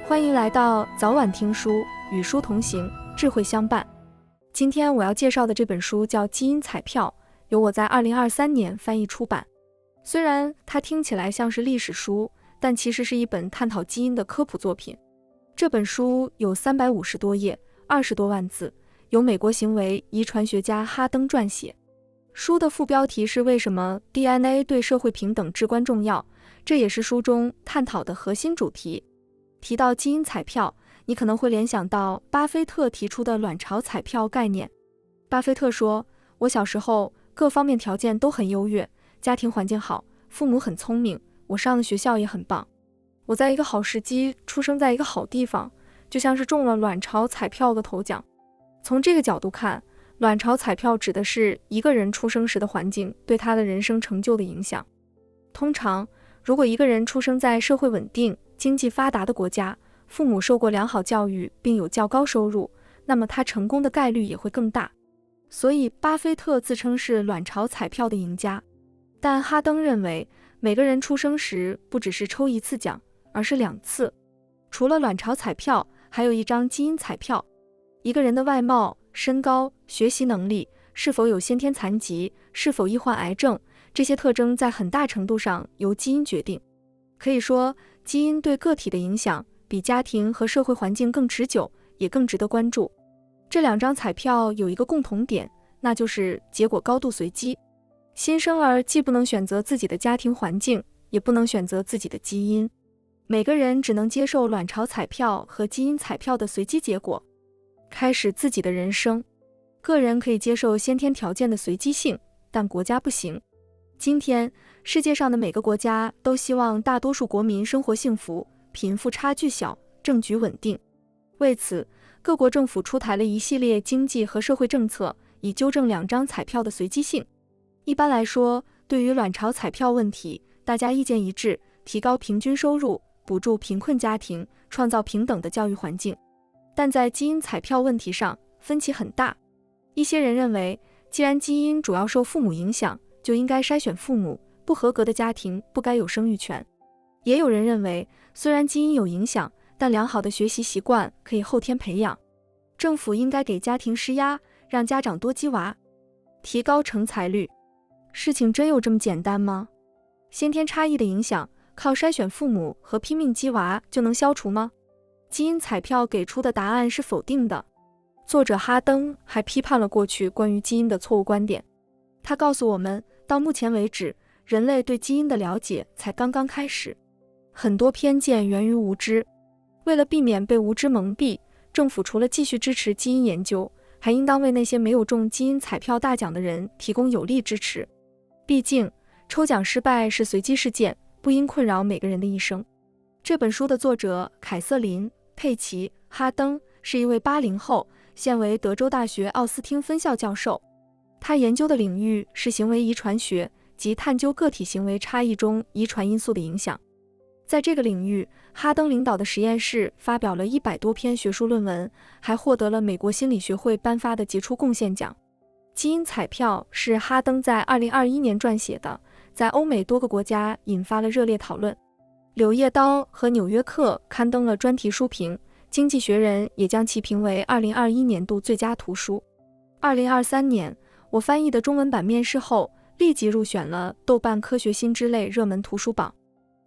欢迎来到早晚听书，与书同行，智慧相伴。今天我要介绍的这本书叫《基因彩票》，由我在2023年翻译出版。虽然它听起来像是历史书，但其实是一本探讨基因的科普作品。这本书有350多页，20多万字，由美国行为遗传学家哈登撰写。书的副标题是为什么 DNA 对社会平等至关重要，这也是书中探讨的核心主题。提到基因彩票，你可能会联想到巴菲特提出的卵巢彩票概念。巴菲特说，我小时候各方面条件都很优越，家庭环境好，父母很聪明，我上的学校也很棒。我在一个好时机出生在一个好地方，就像是中了卵巢彩票的头奖。从这个角度看，卵巢彩票指的是一个人出生时的环境对他的人生成就的影响。通常，如果一个人出生在社会稳定、经济发达的国家，父母受过良好教育并有较高收入，那么他成功的概率也会更大。所以巴菲特自称是卵巢彩票的赢家。但哈登认为，每个人出生时不只是抽一次奖，而是2次。除了卵巢彩票，还有一张基因彩票。一个人的外貌、身高、学习能力，是否有先天残疾，是否易患癌症，这些特征在很大程度上由基因决定。可以说，基因对个体的影响比家庭和社会环境更持久，也更值得关注。这2张彩票有一个共同点，那就是结果高度随机。新生儿既不能选择自己的家庭环境，也不能选择自己的基因。每个人只能接受卵巢彩票和基因彩票的随机结果，开始自己的人生。个人可以接受先天条件的随机性，但国家不行。今天，世界上的每个国家都希望大多数国民生活幸福，贫富差距小，政局稳定。为此，各国政府出台了一系列经济和社会政策，以纠正2张彩票的随机性。一般来说，对于卵巢彩票问题，大家意见一致，提高平均收入，补助贫困家庭，创造平等的教育环境。但在基因彩票问题上，分歧很大。一些人认为，既然基因主要受父母影响，就应该筛选父母，不合格的家庭不该有生育权。也有人认为，虽然基因有影响，但良好的学习习惯可以后天培养。政府应该给家庭施压，让家长多鸡娃，提高成才率。事情真有这么简单吗？先天差异的影响，靠筛选父母和拼命鸡娃就能消除吗？基因彩票给出的答案是否定的。作者哈登还批判了过去关于基因的错误观点。他告诉我们，到目前为止，人类对基因的了解才刚刚开始，很多偏见源于无知。为了避免被无知蒙蔽，政府除了继续支持基因研究，还应当为那些没有中基因彩票大奖的人提供有力支持。毕竟，抽奖失败是随机事件，不应困扰每个人的一生。这本书的作者凯瑟琳·佩奇·哈登是一位80后，现为德州大学奥斯汀分校教授。他研究的领域是行为遗传学及探究个体行为差异中遗传因素的影响。在这个领域，哈登领导的实验室发表了100多篇学术论文，还获得了美国心理学会颁发的杰出贡献奖。基因彩票是哈登在2021年撰写的，在欧美多个国家引发了热烈讨论。柳叶刀和纽约客刊登了专题书评，经济学人也将其评为2021年度最佳图书。2023年，我翻译的中文版面世后，立即入选了豆瓣科学新知类热门图书榜。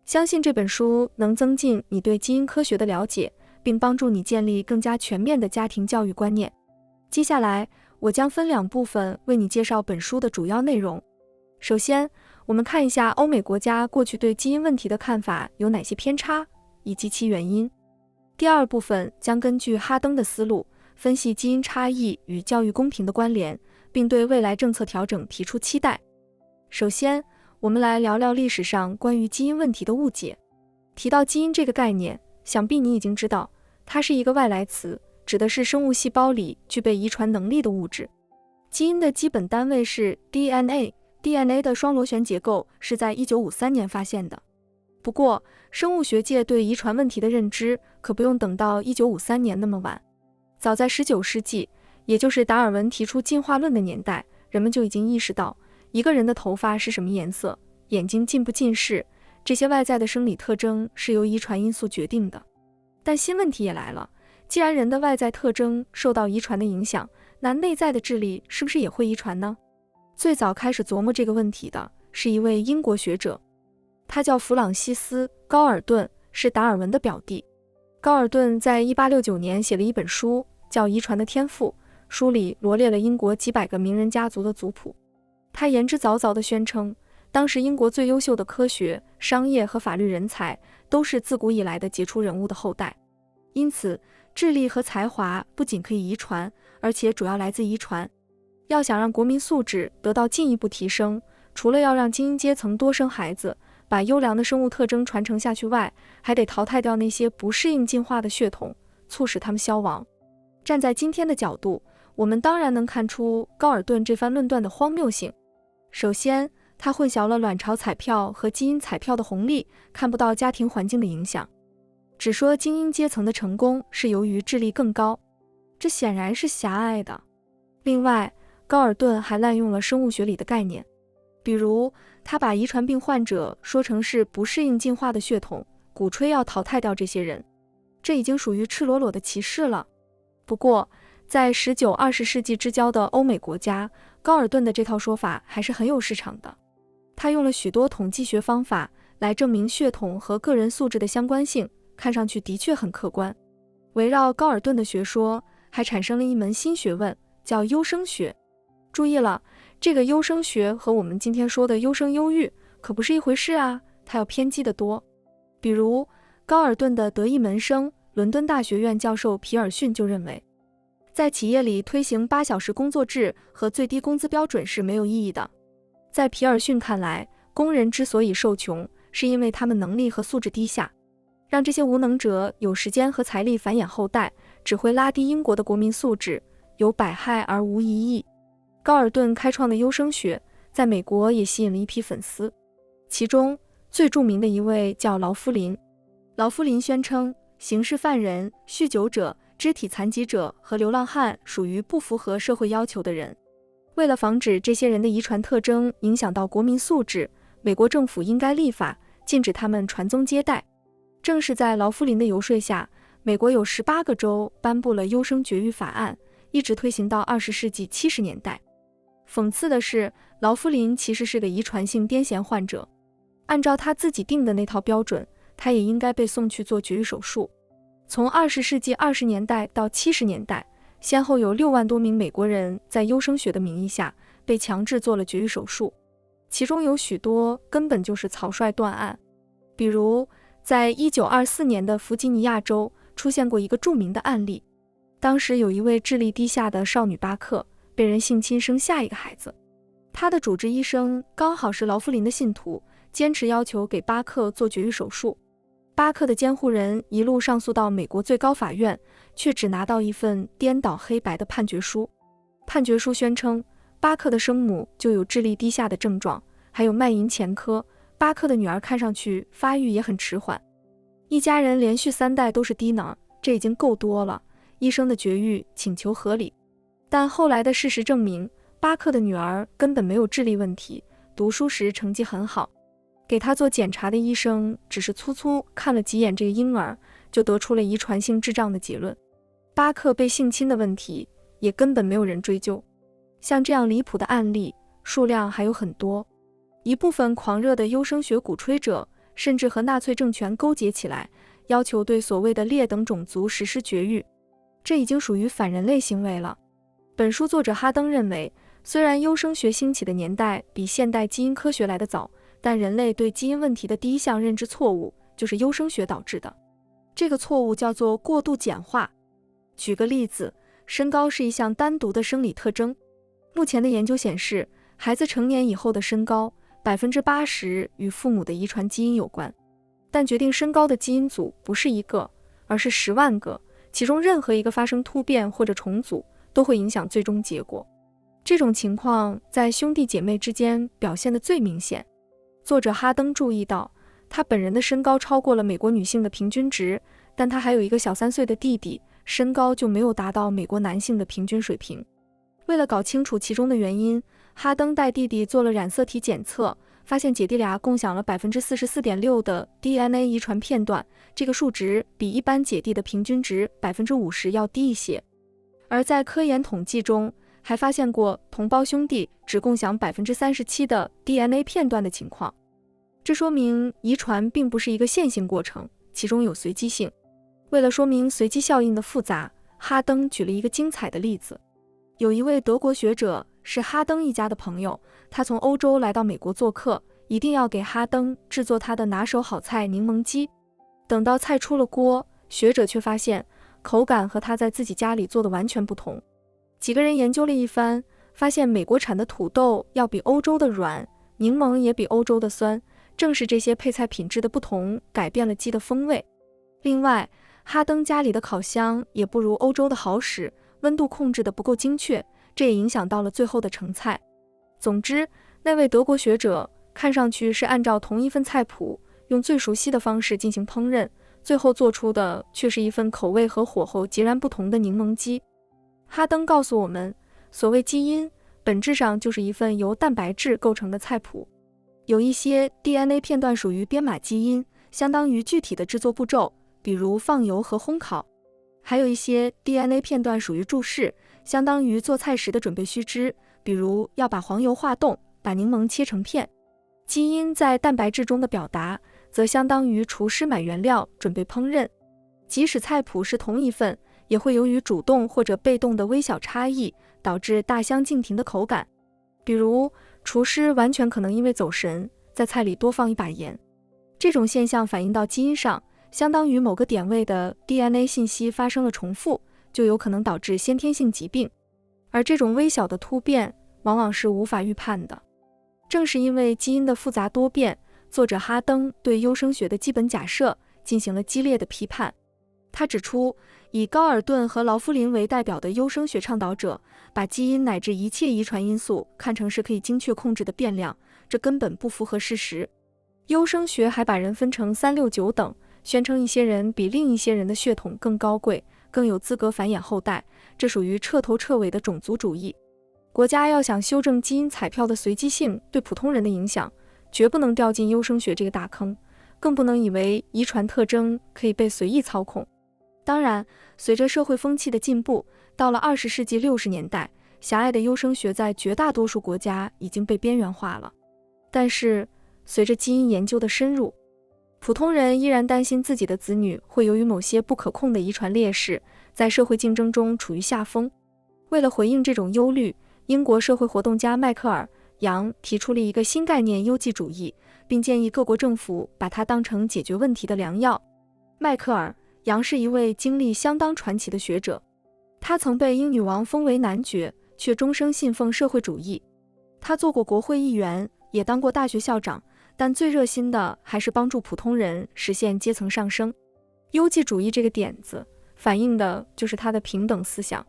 相信这本书能增进你对基因科学的了解，并帮助你建立更加全面的家庭教育观念。接下来，我将分2部分为你介绍本书的主要内容。首先，我们看一下欧美国家过去对基因问题的看法有哪些偏差，以及其原因。第2部分将根据哈登的思路，分析基因差异与教育公平的关联，并对未来政策调整提出期待。首先，我们来聊聊历史上关于基因问题的误解。提到基因这个概念，想必你已经知道，它是一个外来词，指的是生物细胞里具备遗传能力的物质。基因的基本单位是 DNA，DNA 的双螺旋结构是在1953年发现的。不过，生物学界对遗传问题的认知可不用等到1953年那么晚。早在19世纪，也就是达尔文提出进化论的年代，人们就已经意识到，一个人的头发是什么颜色，眼睛近不近视，这些外在的生理特征是由遗传因素决定的。但新问题也来了，既然人的外在特征受到遗传的影响，那内在的智力是不是也会遗传呢？最早开始琢磨这个问题的是一位英国学者，他叫弗朗西斯·高尔顿，是达尔文的表弟。高尔顿在1869年写了一本书，叫《遗传的天赋》，书里罗列了英国几百个名人家族的族谱。他言之凿凿地宣称，当时英国最优秀的科学、商业和法律人才都是自古以来的杰出人物的后代。因此，智力和才华不仅可以遗传，而且主要来自遗传。要想让国民素质得到进一步提升，除了要让精英阶层多生孩子，把优良的生物特征传承下去外，还得淘汰掉那些不适应进化的血统，促使它们消亡。站在今天的角度，我们当然能看出高尔顿这番论断的荒谬性。首先，他混淆了卵巢彩票和基因彩票的红利，看不到家庭环境的影响，只说精英阶层的成功是由于智力更高，这显然是狭隘的。另外，高尔顿还滥用了生物学里的概念，比如他把遗传病患者说成是不适应进化的血统，鼓吹要淘汰掉这些人，这已经属于赤裸裸的歧视了。不过，在19、20世纪之交的欧美国家，高尔顿的这套说法还是很有市场的。他用了许多统计学方法来证明血统和个人素质的相关性，看上去的确很客观。围绕高尔顿的学说，还产生了一门新学问，叫优生学。注意了，这个优生学和我们今天说的优生优育可不是一回事啊，它要偏激得多。比如，高尔顿的得意门生、伦敦大学院教授皮尔逊就认为，在企业里推行8小时工作制和最低工资标准是没有意义的。在皮尔逊看来，工人之所以受穷，是因为他们能力和素质低下，让这些无能者有时间和财力繁衍后代，只会拉低英国的国民素质，有百害而无一益。高尔顿开创的优生学在美国也吸引了一批粉丝，其中最著名的一位叫劳夫林。劳夫林宣称，刑事犯人、酗酒者、肢体残疾者和流浪汉属于不符合社会要求的人。为了防止这些人的遗传特征影响到国民素质，美国政府应该立法禁止他们传宗接代。正是在劳夫林的游说下，美国有18个州颁布了优生绝育法案，一直推行到20世纪70年代。讽刺的是，劳夫林其实是个遗传性癫痫患者，按照他自己定的那套标准，他也应该被送去做绝育手术。从20世纪20年代到70年代，先后有6万多名美国人在优生学的名义下被强制做了绝育手术，其中有许多根本就是草率断案。比如，在1924年的弗吉尼亚州出现过一个著名的案例，当时有一位智力低下的少女巴克被人性侵生下一个孩子，她的主治医生刚好是劳夫林的信徒，坚持要求给巴克做绝育手术。巴克的监护人一路上诉到美国最高法院，却只拿到一份颠倒黑白的判决书。判决书宣称，巴克的生母就有智力低下的症状，还有卖淫前科，巴克的女儿看上去发育也很迟缓，一家人连续3代都是低能，这已经够多了，医生的绝育请求合理。但后来的事实证明，巴克的女儿根本没有智力问题，读书时成绩很好。给他做检查的医生只是粗粗看了几眼这个婴儿，就得出了遗传性智障的结论。巴克被性侵的问题也根本没有人追究。像这样离谱的案例数量还有很多。一部分狂热的优生学鼓吹者甚至和纳粹政权勾结起来，要求对所谓的劣等种族实施绝育，这已经属于反人类行为了。本书作者哈登认为，虽然优生学兴起的年代比现代基因科学来得早，但人类对基因问题的第一项认知错误就是优生学导致的。这个错误叫做过度简化。举个例子，身高是一项单独的生理特征。目前的研究显示，孩子成年以后的身高80%与父母的遗传基因有关，但决定身高的基因组不是一个，而是10万个，其中任何一个发生突变或者重组都会影响最终结果。这种情况在兄弟姐妹之间表现得最明显。作者哈登注意到，他本人的身高超过了美国女性的平均值，但他还有一个小3岁的弟弟，身高就没有达到美国男性的平均水平。为了搞清楚其中的原因，哈登带弟弟做了染色体检测，发现姐弟俩共享了 44.6% 的 DNA 遗传片段，这个数值比一般姐弟的平均值 50% 要低一些。而在科研统计中，还发现过同胞兄弟只共享 37% 的 DNA 片段的情况。这说明遗传并不是一个线性过程，其中有随机性。为了说明随机效应的复杂，哈登举了一个精彩的例子。有一位德国学者是哈登一家的朋友，他从欧洲来到美国做客，一定要给哈登制作他的拿手好菜柠檬鸡。等到菜出了锅，学者却发现口感和他在自己家里做的完全不同。几个人研究了一番，发现美国产的土豆要比欧洲的软，柠檬也比欧洲的酸，正是这些配菜品质的不同改变了鸡的风味。另外，哈登家里的烤箱也不如欧洲的好使，温度控制的不够精确，这也影响到了最后的成菜。总之，那位德国学者看上去是按照同一份菜谱，用最熟悉的方式进行烹饪，最后做出的却是一份口味和火候截然不同的柠檬鸡。哈登告诉我们，所谓基因，本质上就是一份由蛋白质构成的菜谱。有一些 DNA 片段属于编码基因，相当于具体的制作步骤，比如放油和烘烤。还有一些 DNA 片段属于注释，相当于做菜时的准备须知，比如要把黄油化冻，把柠檬切成片。基因在蛋白质中的表达，则相当于厨师买原料，准备烹饪。即使菜谱是同一份，也会由于主动或者被动的微小差异，导致大相径庭的口感。比如，厨师完全可能因为走神，在菜里多放一把盐。这种现象反映到基因上，相当于某个点位的 DNA 信息发生了重复，就有可能导致先天性疾病。而这种微小的突变，往往是无法预判的。正是因为基因的复杂多变，作者哈登对优生学的基本假设进行了激烈的批判。他指出，以高尔顿和劳夫林为代表的优生学倡导者，把基因乃至一切遗传因素看成是可以精确控制的变量，这根本不符合事实。优生学还把人分成3、6、9等，宣称一些人比另一些人的血统更高贵，更有资格繁衍后代，这属于彻头彻尾的种族主义。国家要想修正基因彩票的随机性对普通人的影响，绝不能掉进优生学这个大坑，更不能以为遗传特征可以被随意操控。当然，随着社会风气的进步，到了20世纪60年代，狭隘的优生学在绝大多数国家已经被边缘化了。但是，随着基因研究的深入，普通人依然担心自己的子女会由于某些不可控的遗传劣势，在社会竞争中处于下风。为了回应这种忧虑，英国社会活动家迈克尔·杨提出了一个新概念——优绩主义，并建议各国政府把它当成解决问题的良药。迈克尔·杨是一位经历相当传奇的学者，他曾被英女王封为男爵，却终生信奉社会主义。他做过国会议员，也当过大学校长，但最热心的还是帮助普通人实现阶层上升。优绩主义这个点子反映的就是他的平等思想。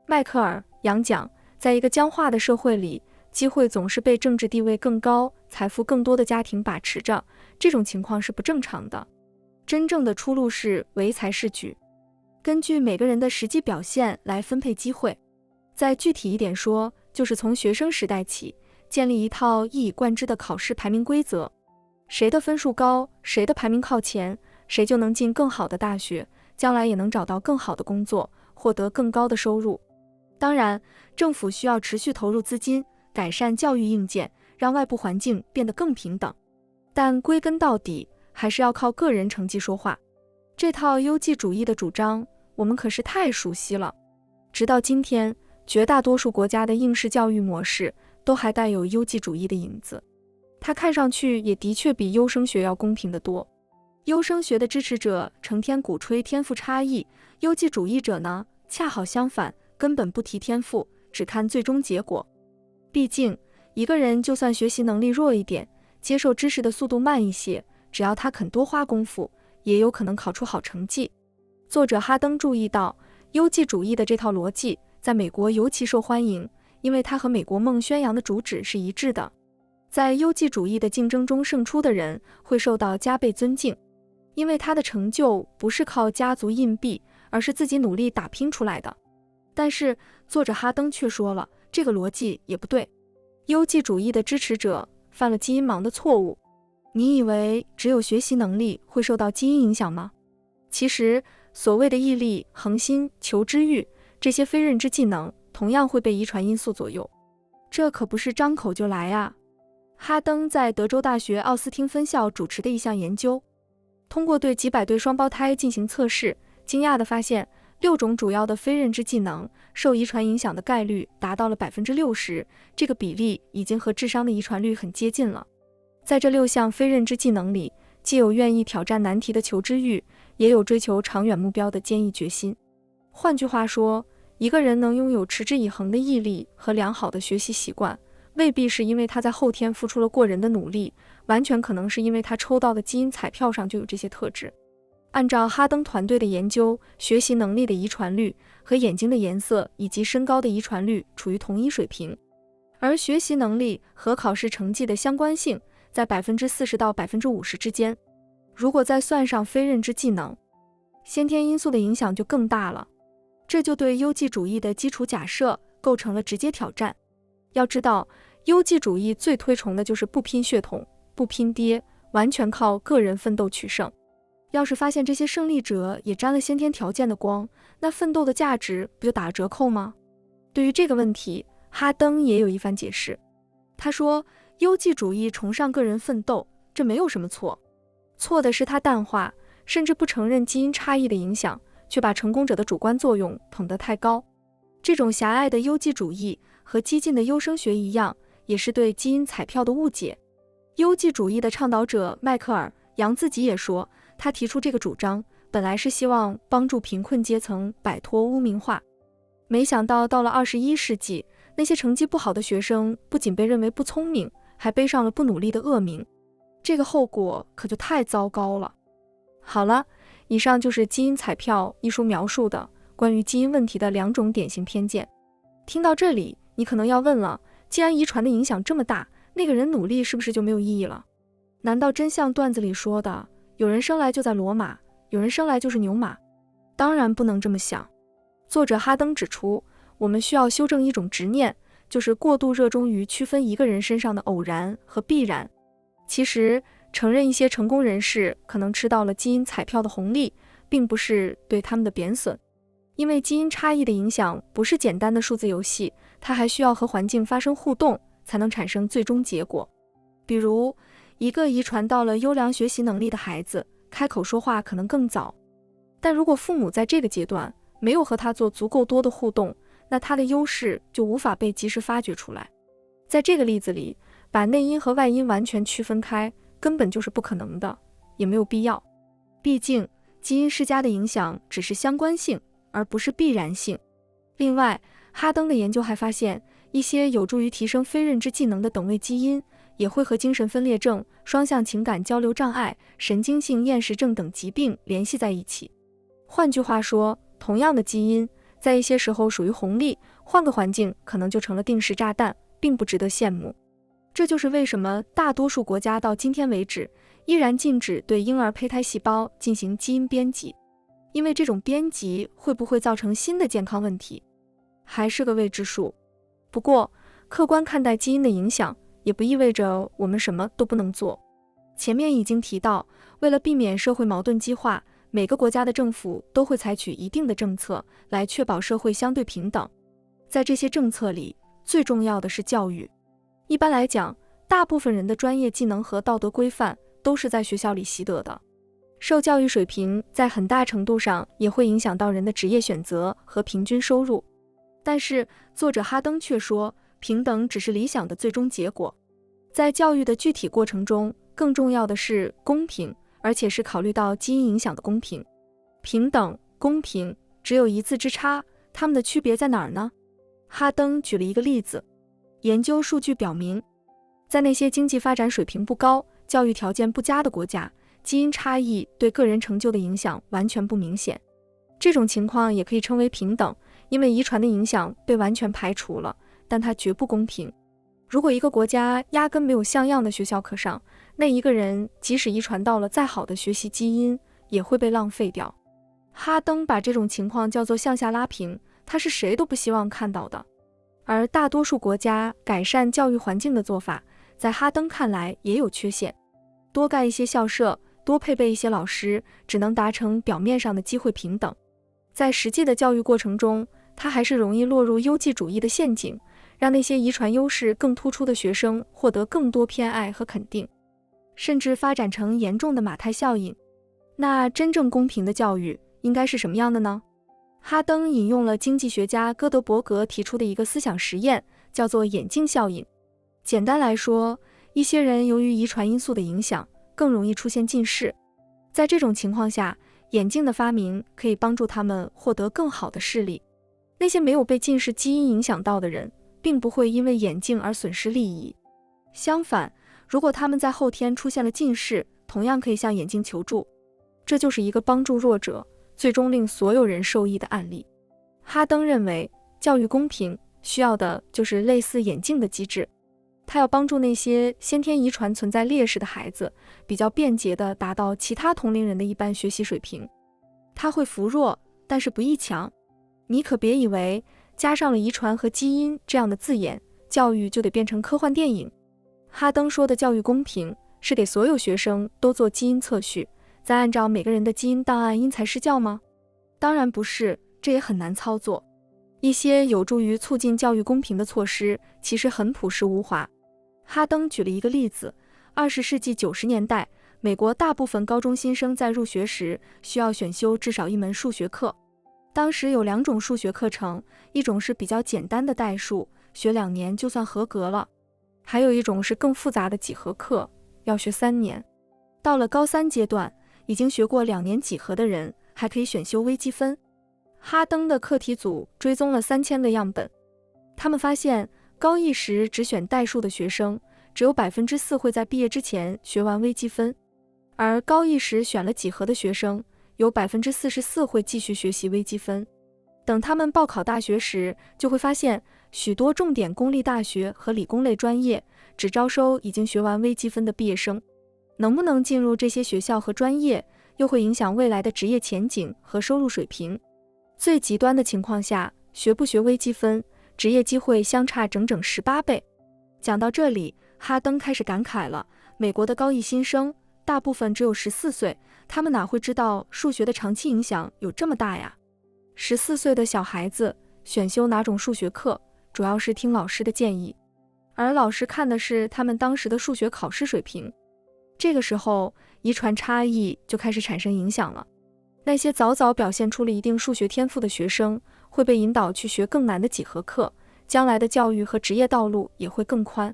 迈克尔·杨讲，在一个僵化的社会里，机会总是被政治地位更高、财富更多的家庭把持着，这种情况是不正常的。真正的出路是唯才是举，根据每个人的实际表现来分配机会。再具体一点说，就是从学生时代起，建立一套一以贯之的考试排名规则。谁的分数高，谁的排名靠前，谁就能进更好的大学，将来也能找到更好的工作，获得更高的收入。当然，政府需要持续投入资金，改善教育硬件，让外部环境变得更平等。但归根到底，还是要靠个人成绩说话。这套优绩主义的主张，我们可是太熟悉了。直到今天，绝大多数国家的应试教育模式都还带有优绩主义的影子。它看上去也的确比优生学要公平得多。优生学的支持者成天鼓吹天赋差异，优绩主义者呢，恰好相反，根本不提天赋，只看最终结果。毕竟，一个人就算学习能力弱一点，接受知识的速度慢一些，只要他肯多花功夫，也有可能考出好成绩。作者哈登注意到，优绩主义的这套逻辑在美国尤其受欢迎，因为它和美国梦宣扬的主旨是一致的。在优绩主义的竞争中胜出的人会受到加倍尊敬，因为他的成就不是靠家族硬币，而是自己努力打拼出来的。但是作者哈登却说了，这个逻辑也不对。优绩主义的支持者犯了基因盲的错误。你以为只有学习能力会受到基因影响吗？其实，所谓的毅力、恒心、求知欲，这些非认知技能同样会被遗传因素左右。这可不是张口就来啊！哈登在德州大学奥斯汀分校主持的一项研究，通过对几百对双胞胎进行测试，惊讶地发现6种主要的非认知技能受遗传影响的概率达到了60%，这个比例已经和智商的遗传率很接近了。在这6项非认知技能里，既有愿意挑战难题的求知欲，也有追求长远目标的坚毅决心。换句话说，一个人能拥有持之以恒的毅力和良好的学习习惯，未必是因为他在后天付出了过人的努力，完全可能是因为他抽到的基因彩票上就有这些特质。按照哈登团队的研究，学习能力的遗传率和眼睛的颜色以及身高的遗传率处于同一水平，而学习能力和考试成绩的相关性在40%到50%之间。如果再算上非认知技能，先天因素的影响就更大了。这就对优绩主义的基础假设构成了直接挑战。要知道，优绩主义最推崇的就是不拼血统、不拼爹，完全靠个人奋斗取胜。要是发现这些胜利者也沾了先天条件的光，那奋斗的价值不就打了折扣吗？对于这个问题，哈登也有一番解释。他说，优绩主义崇尚个人奋斗，这没有什么错，错的是他淡化甚至不承认基因差异的影响，却把成功者的主观作用捧得太高。这种狭隘的优绩主义和激进的优生学一样，也是对基因彩票的误解。优绩主义的倡导者迈克尔·杨自己也说，他提出这个主张本来是希望帮助贫困阶层摆脱污名化，没想到到了21世纪，那些成绩不好的学生不仅被认为不聪明，还背上了不努力的恶名，这个后果可就太糟糕了。好了，以上就是《基因彩票》一书描述的关于基因问题的2种典型偏见。听到这里，你可能要问了，既然遗传的影响这么大，那个人努力是不是就没有意义了？难道真像段子里说的，有人生来就在骡马，有人生来就是牛马？当然不能这么想。作者哈登指出，我们需要修正一种执念，就是过度热衷于区分一个人身上的偶然和必然。其实，承认一些成功人士可能吃到了基因彩票的红利，并不是对他们的贬损。因为基因差异的影响不是简单的数字游戏，它还需要和环境发生互动，才能产生最终结果。比如，一个遗传到了优良学习能力的孩子，开口说话可能更早，但如果父母在这个阶段没有和他做足够多的互动，那他的优势就无法被及时发掘出来。在这个例子里，把内因和外因完全区分开，根本就是不可能的，也没有必要。毕竟，基因施加的影响只是相关性，而不是必然性。另外，哈登的研究还发现，一些有助于提升非认知技能的等位基因，也会和精神分裂症、双向情感交流障碍、神经性厌食症等疾病联系在一起。换句话说，同样的基因，在一些时候属于红利，换个环境可能就成了定时炸弹，并不值得羡慕。这就是为什么大多数国家到今天为止，依然禁止对婴儿胚胎细胞进行基因编辑。因为这种编辑会不会造成新的健康问题，还是个未知数。不过，客观看待基因的影响，也不意味着我们什么都不能做。前面已经提到，为了避免社会矛盾激化，每个国家的政府都会采取一定的政策来确保社会相对平等。在这些政策里，最重要的是教育。一般来讲，大部分人的专业技能和道德规范都是在学校里习得的。受教育水平在很大程度上也会影响到人的职业选择和平均收入。但是，作者哈登却说，平等只是理想的最终结果。在教育的具体过程中，更重要的是公平，而且是考虑到基因影响的公平。平等、公平只有一字之差，它们的区别在哪儿呢？哈登举了一个例子。研究数据表明，在那些经济发展水平不高、教育条件不佳的国家，基因差异对个人成就的影响完全不明显。这种情况也可以称为平等，因为遗传的影响被完全排除了，但它绝不公平。如果一个国家压根没有像样的学校可上，那一个人即使遗传到了再好的学习基因，也会被浪费掉。哈登把这种情况叫做向下拉平，他是谁都不希望看到的。而大多数国家改善教育环境的做法，在哈登看来也有缺陷。多盖一些校舍，多配备一些老师，只能达成表面上的机会平等。在实际的教育过程中，他还是容易落入优绩主义的陷阱，让那些遗传优势更突出的学生获得更多偏爱和肯定，甚至发展成严重的马太效应。那真正公平的教育应该是什么样的呢？哈登引用了经济学家哥德伯格提出的一个思想实验，叫做眼镜效应。简单来说，一些人由于遗传因素的影响，更容易出现近视。在这种情况下，眼镜的发明可以帮助他们获得更好的视力。那些没有被近视基因影响到的人，并不会因为眼镜而损失利益。相反，如果他们在后天出现了近视，同样可以向眼镜求助。这就是一个帮助弱者，最终令所有人受益的案例。哈登认为，教育公平需要的就是类似眼镜的机制。他要帮助那些先天遗传存在劣势的孩子，比较便捷地达到其他同龄人的一般学习水平。他会扶弱，但是不易强。你可别以为加上了遗传和基因这样的字眼，教育就得变成科幻电影。哈登说的教育公平，是给所有学生都做基因测序，再按照每个人的基因档案因材施教吗？当然不是，这也很难操作。一些有助于促进教育公平的措施，其实很朴实无华。哈登举了一个例子，20世纪90年代，美国大部分高中新生在入学时需要选修至少一门数学课。当时有2种数学课程，一种是比较简单的代数，学2年就算合格了；还有一种是更复杂的几何课，要学3年。到了高3阶段，已经学过2年几何的人还可以选修微积分。哈登的课题组追踪了3000个样本，他们发现高一时只选代数的学生，只有 4% 会在毕业之前学完微积分，而高一时选了几何的学生，有 44% 会继续学习微积分。等他们报考大学时，就会发现许多重点公立大学和理工类专业只招收已经学完微积分的毕业生。能不能进入这些学校和专业，又会影响未来的职业前景和收入水平。最极端的情况下，学不学微积分，职业机会相差整整18倍。讲到这里，哈登开始感慨了，美国的高一新生大部分只有14岁，他们哪会知道数学的长期影响有这么大呀？14岁的小孩子选修哪种数学课，主要是听老师的建议，而老师看的是他们当时的数学考试水平。这个时候，遗传差异就开始产生影响了。那些早表现出了一定数学天赋的学生，会被引导去学更难的几何课，将来的教育和职业道路也会更宽。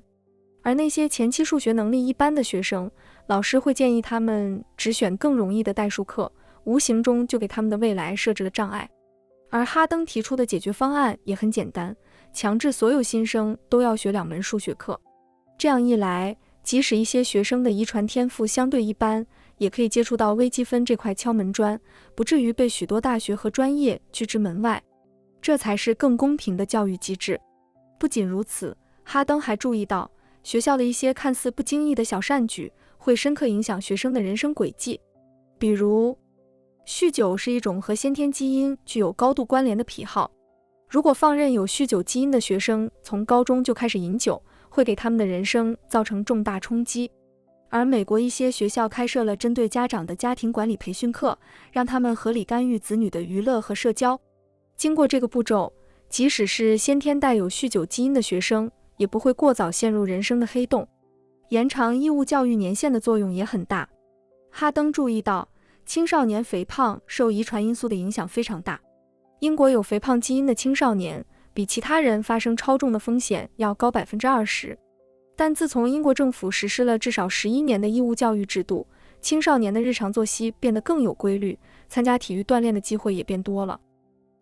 而那些前期数学能力一般的学生，老师会建议他们只选更容易的代数课，无形中就给他们的未来设置了障碍。而哈登提出的解决方案也很简单，强制所有新生都要学2门数学课。这样一来，即使一些学生的遗传天赋相对一般，也可以接触到微积分这块敲门砖，不至于被许多大学和专业拒之门外。这才是更公平的教育机制。不仅如此，哈登还注意到，学校的一些看似不经意的小善举，会深刻影响学生的人生轨迹。比如，酗酒是一种和先天基因具有高度关联的癖好。如果放任有酗酒基因的学生从高中就开始饮酒，会给他们的人生造成重大冲击。而美国一些学校开设了针对家长的家庭管理培训课，让他们合理干预子女的娱乐和社交。经过这个步骤，即使是先天带有酗酒基因的学生，也不会过早陷入人生的黑洞。延长义务教育年限的作用也很大。哈登注意到，青少年肥胖受遗传因素的影响非常大。英国有肥胖基因的青少年，比其他人发生超重的风险要高 20%。但自从英国政府实施了至少11年的义务教育制度，青少年的日常作息变得更有规律，参加体育锻炼的机会也变多了。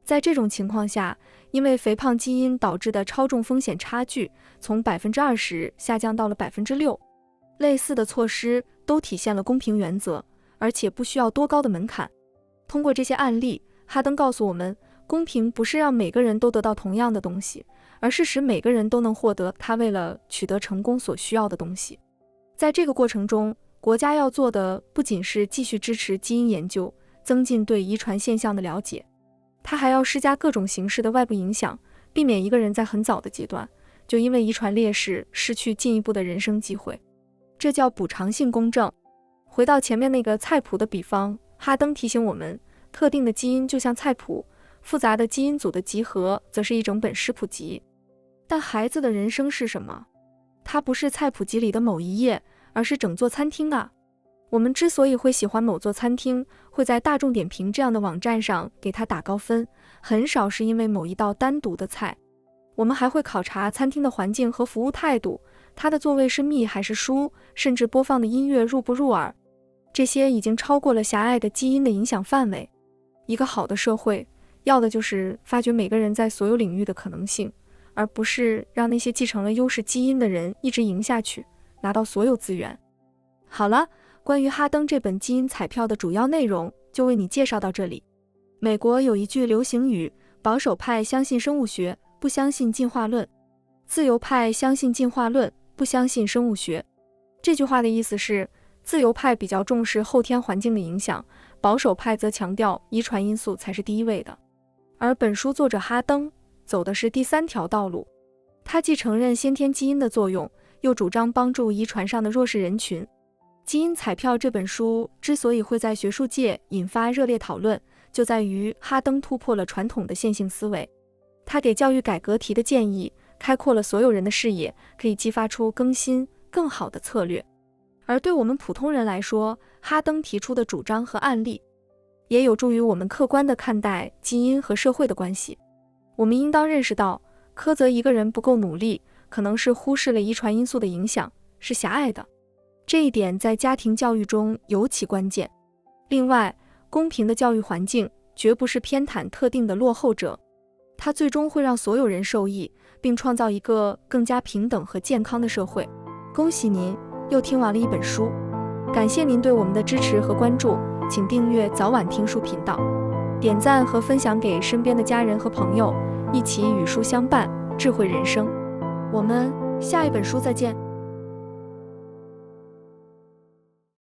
在这种情况下，因为肥胖基因导致的超重风险差距从 20% 下降到了 6%。类似的措施都体现了公平原则，而且不需要多高的门槛。通过这些案例，哈登告诉我们，公平不是让每个人都得到同样的东西，而是使每个人都能获得他为了取得成功所需要的东西。在这个过程中，国家要做的不仅是继续支持基因研究，增进对遗传现象的了解，它还要施加各种形式的外部影响，避免一个人在很早的阶段就因为遗传劣势失去进一步的人生机会，这叫补偿性公正。回到前面那个菜谱的比方，哈登提醒我们，特定的基因就像菜谱，复杂的基因组的集合则是一整本食谱集。但孩子的人生是什么？它不是菜谱集里的某一页，而是整座餐厅啊。我们之所以会喜欢某座餐厅，会在大众点评这样的网站上给它打高分，很少是因为某一道单独的菜。我们还会考察餐厅的环境和服务态度，它的座位是密还是疏，甚至播放的音乐入不入耳。这些已经超过了狭隘的基因的影响范围。一个好的社会，要的就是发掘每个人在所有领域的可能性，而不是让那些继承了优势基因的人一直赢下去，拿到所有资源。好了，关于哈登这本基因彩票的主要内容就为你介绍到这里。美国有一句流行语，保守派相信生物学，不相信进化论；自由派相信进化论，不相信生物学。这句话的意思是，自由派比较重视后天环境的影响，保守派则强调遗传因素才是第一位的。而本书作者哈登走的是第三条道路，他既承认先天基因的作用，又主张帮助遗传上的弱势人群。基因彩票这本书之所以会在学术界引发热烈讨论，就在于哈登突破了传统的线性思维。他给教育改革提的建议开阔了所有人的视野，可以激发出更新更好的策略。而对我们普通人来说，哈登提出的主张和案例也有助于我们客观地看待基因和社会的关系。我们应当认识到，苛责一个人不够努力，可能是忽视了遗传因素的影响，是狭隘的。这一点在家庭教育中尤其关键。另外，公平的教育环境绝不是偏袒特定的落后者，它最终会让所有人受益，并创造一个更加平等和健康的社会。恭喜您又听完了一本书，感谢您对我们的支持和关注，请订阅早晚听书频道，点赞和分享给身边的家人和朋友，一起与书相伴，智慧人生。我们下一本书再见。